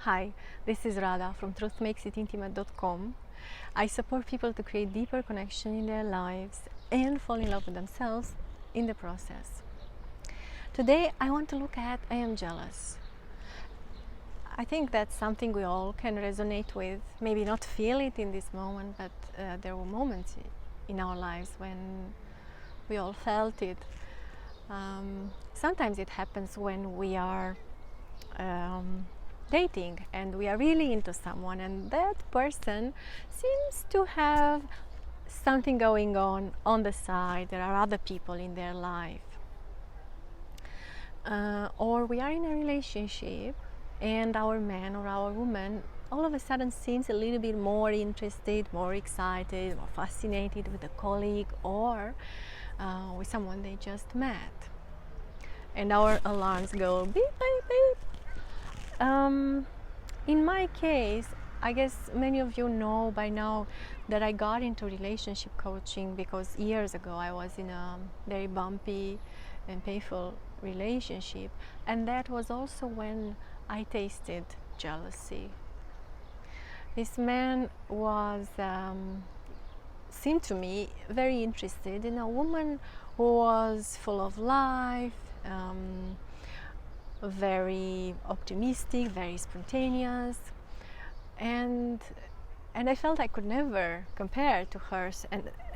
Hi, this is Radha from truthmakesitintimate.com. I support people to create deeper connection in their lives and fall in love with themselves in the process. Today I want to look at I am jealous. I think that's something we all can resonate with, maybe not feel it in this moment, but there were moments in our lives when we all felt it. Sometimes it happens when we are dating and we are really into someone, and that person seems to have something going on the side. There are other people in their life, or we are in a relationship and our man or our woman all of a sudden seems a little bit more interested, more excited, more fascinated with a colleague or with someone they just met, and our alarms go beep beep beep. In my case, I guess many of you know by now that I got into relationship coaching because years ago I was in a very bumpy and painful relationship, and that was also when I tasted jealousy. This man was seemed to me very interested in a woman who was full of life, very optimistic, very spontaneous, and I felt I could never compare to hers,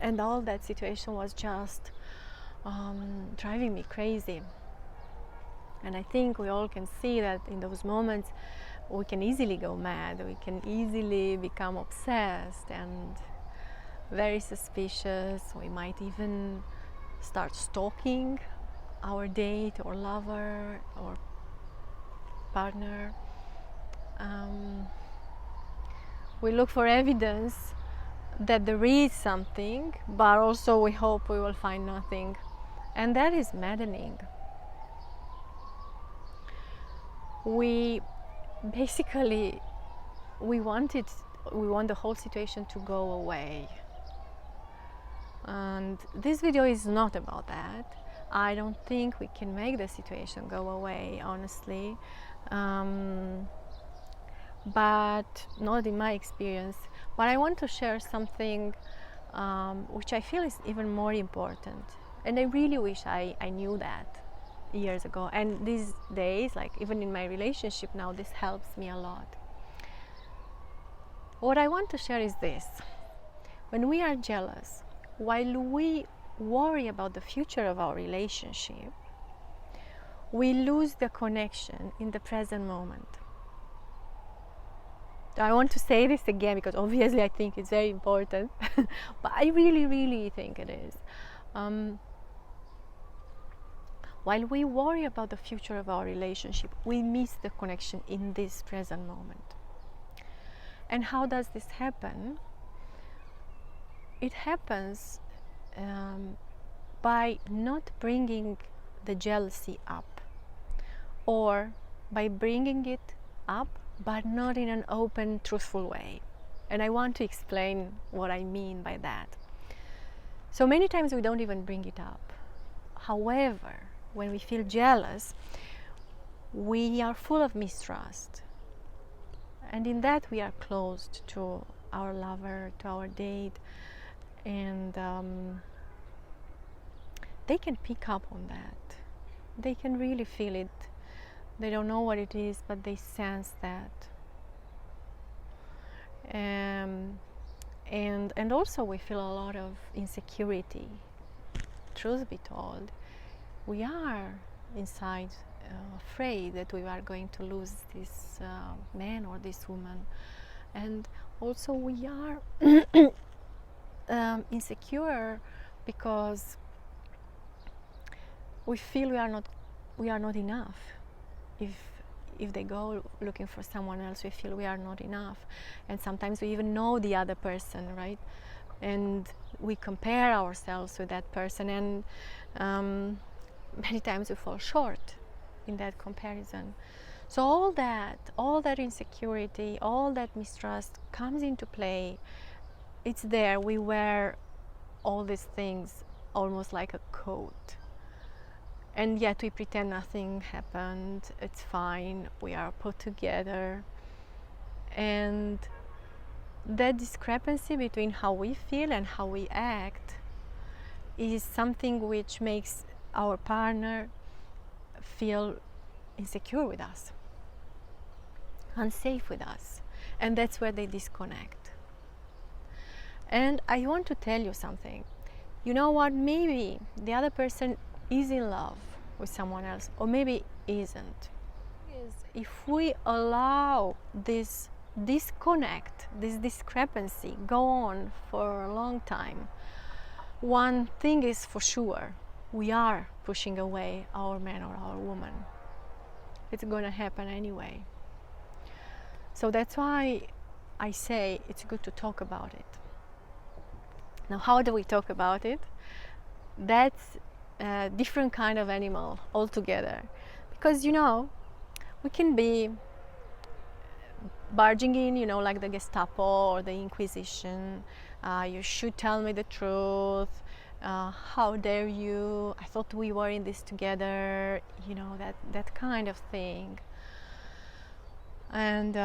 and all that situation was just driving me crazy. And I think we all can see that in those moments we can easily go mad, we can easily become obsessed and very suspicious. We might even start stalking our date or lover or partner. We look for evidence that there is something, but also we hope we will find nothing, and that is maddening. We basically we want the whole situation to go away, and this video is not about that. I don't think we can make the situation go away, honestly, but not in my experience. But I want to share something which I feel is even more important, and I really wish I knew that years ago, and these days, like even in my relationship now, this helps me a lot. What I want to share is this: when we are jealous, while we worry about the future of our relationship, we lose the connection in the present moment. I want to say this again because obviously I think it's very important, but I really think it is. While we worry about the future of our relationship, we miss the connection in this present moment. And how does this happen? It happens by not bringing the jealousy up, or by bringing it up but not in an open, truthful way. And I want to explain what I mean by that. So many times we don't even bring it up. However, when we feel jealous, we are full of mistrust, and in that we are closed to our lover, to our date, and they can pick up on that. They can really feel it. They don't know what it is, but they sense that. And also we feel a lot of insecurity. Truth be told, we are inside afraid that we are going to lose this man or this woman, and also we are insecure because we feel we are not enough. If they go looking for someone else, we feel we are not enough, and sometimes we even know the other person, right? And we compare ourselves with that person, and many times we fall short in that comparison. So all that insecurity, all that mistrust comes into play. It's there. We wear all these things almost like a coat, and yet we pretend nothing happened. It's fine. We are put together. And that discrepancy between how we feel and how we act is something which makes our partner feel insecure with us, unsafe with us, and that's where they disconnect. And I want to tell you something. You know what? Maybe the other person is in love with someone else, or maybe isn't. If we allow this disconnect, this discrepancy go on for a long time, one thing is for sure: we are pushing away our man or our woman. It's going to happen anyway. So that's why I say it's good to talk about it. Now, how do we talk about it? That's a different kind of animal altogether. Because, we can be barging in, like the Gestapo or the Inquisition. You should tell me the truth. How dare you? I thought we were in this together. That kind of thing. And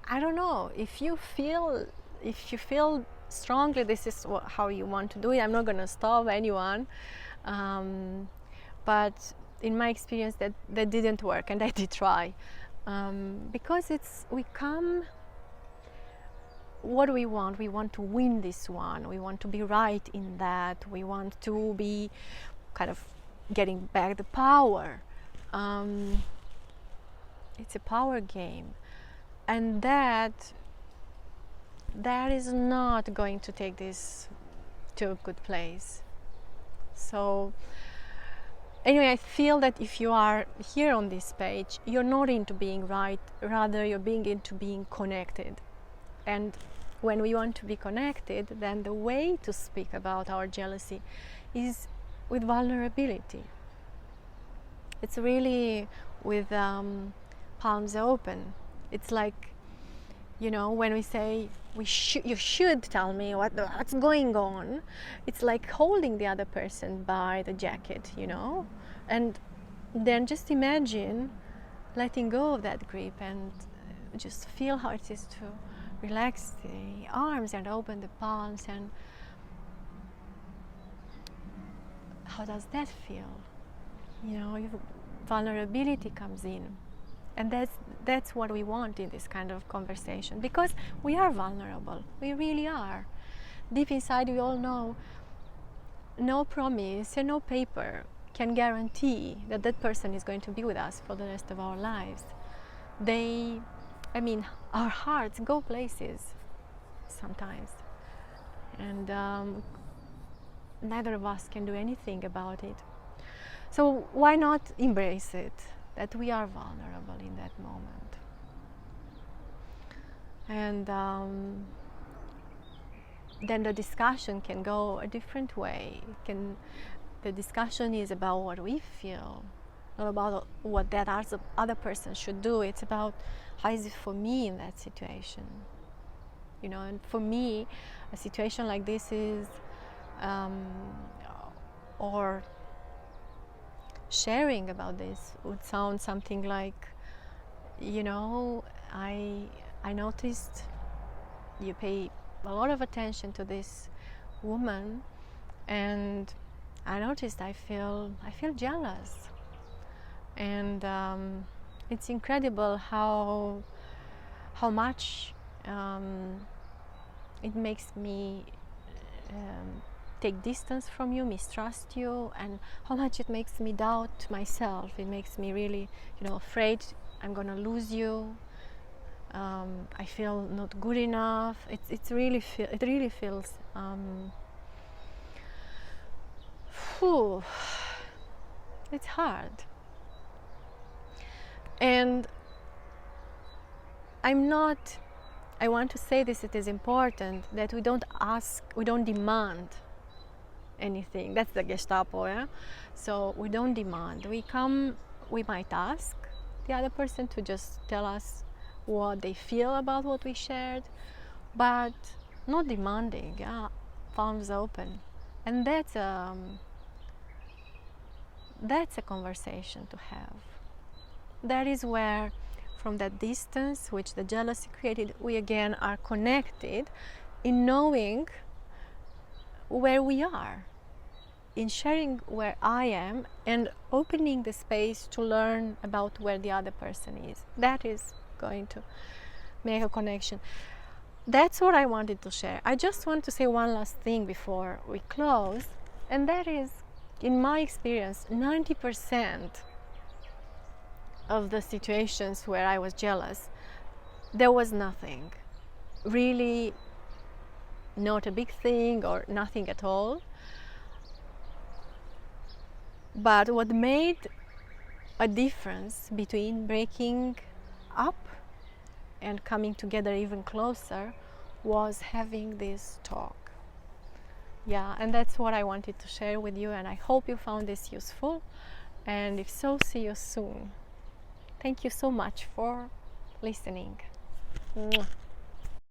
I don't know, if you feel strongly this is how you want to do it, I'm not going to stop anyone. But in my experience, that didn't work, and I did try. Because what do we want? We want to win this one. We want to be right in that. We want to be kind of getting back the power. It's a power game. And that is not going to take this to a good place. So anyway, I feel that if you are here on this page, you're not into being right, rather you're being into being connected. And when we want to be connected, then the way to speak about our jealousy is with vulnerability. It's really with palms open. It's like, when we say you should tell me what's going on, it's like holding the other person by the jacket, and then just imagine letting go of that grip and just feel how it is to relax the arms and open the palms. And how does that feel? Vulnerability comes in. And that's what we want in this kind of conversation, because we are vulnerable. We really are. Deep inside, we all know no promise and no paper can guarantee that that person is going to be with us for the rest of our lives. Our hearts go places sometimes, and neither of us can do anything about it. So why not embrace it? That we are vulnerable in that moment. And then the discussion can go a different way. The discussion is about what we feel, not about what that other person should do. It's about how is it for me in that situation. And for me, a situation like this is, or sharing about this would sound something like, I noticed you pay a lot of attention to this woman, and I noticed I feel jealous, and it's incredible how much it makes me take distance from you, mistrust you, and how much it makes me doubt myself. It makes me really, afraid I'm gonna lose you. I feel not good enough. It really feels. It's hard. And I want to say this, it is important that we don't demand anything. That's the Gestapo, yeah? So we don't demand. We might ask the other person to just tell us what they feel about what we shared, but not demanding, yeah? Palms open. And that's a conversation to have. that is where, from that distance which the jealousy created, we again are connected in knowing where we are, in sharing where I am and opening the space to learn about where the other person is. That is going to make a connection. That's what I wanted to share. I just want to say one last thing before we close, and that is, in my experience, 90% of the situations where I was jealous, there was nothing, really not a big thing or nothing at all. But what made a difference between breaking up and coming together even closer was having this talk. Yeah, and that's what I wanted to share with you, and I hope you found this useful, and if so, see you soon. Thank you so much for listening. Mwah.